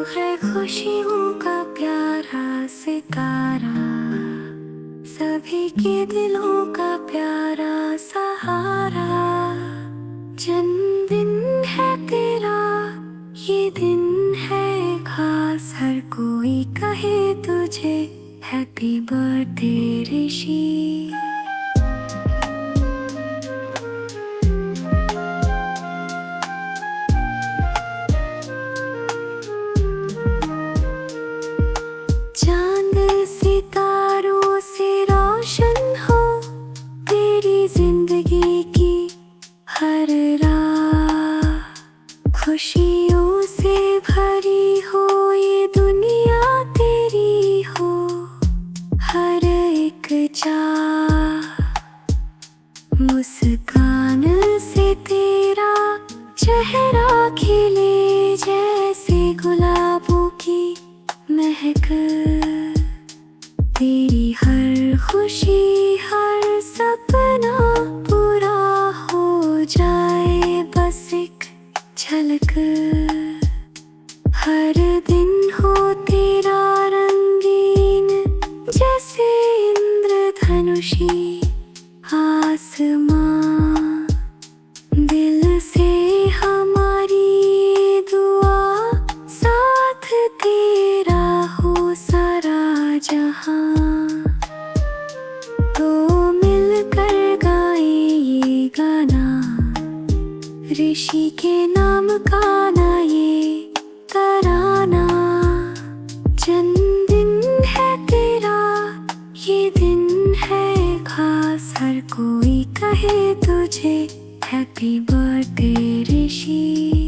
है खुशियों का प्यारा सितारा, सभी के दिलों का प्यारा सहारा। जन्मदिन है तेरा, ये दिन है खास, हर कोई कहे तुझे हैप्पी बर्थडे ऋषि। चांद सितारों से रोशन हो तेरी जिंदगी की हर राह, खुशियों से भरी हो ये दुनिया तेरी हो हर एक चाह। मुस्कान से तेरा चेहरा खिले जैसे गुलाबों की महक, तेरी हर खुशी हर सपना पूरा हो जाए बस एक झलक। हर दिन हो तेरा रंगीन जैसे इंद्रधनुषी आसमां, दिल से हमारी ये दुआ साथ तेरा हो सारा जहां। तो मिलकर गाए ये गाना, ऋषि के नाम का ना ये तराना। जन्मदिन है तेरा, ये दिन है खास, हर कोई कहे तुझे हैप्पी बर्थडे ऋषि।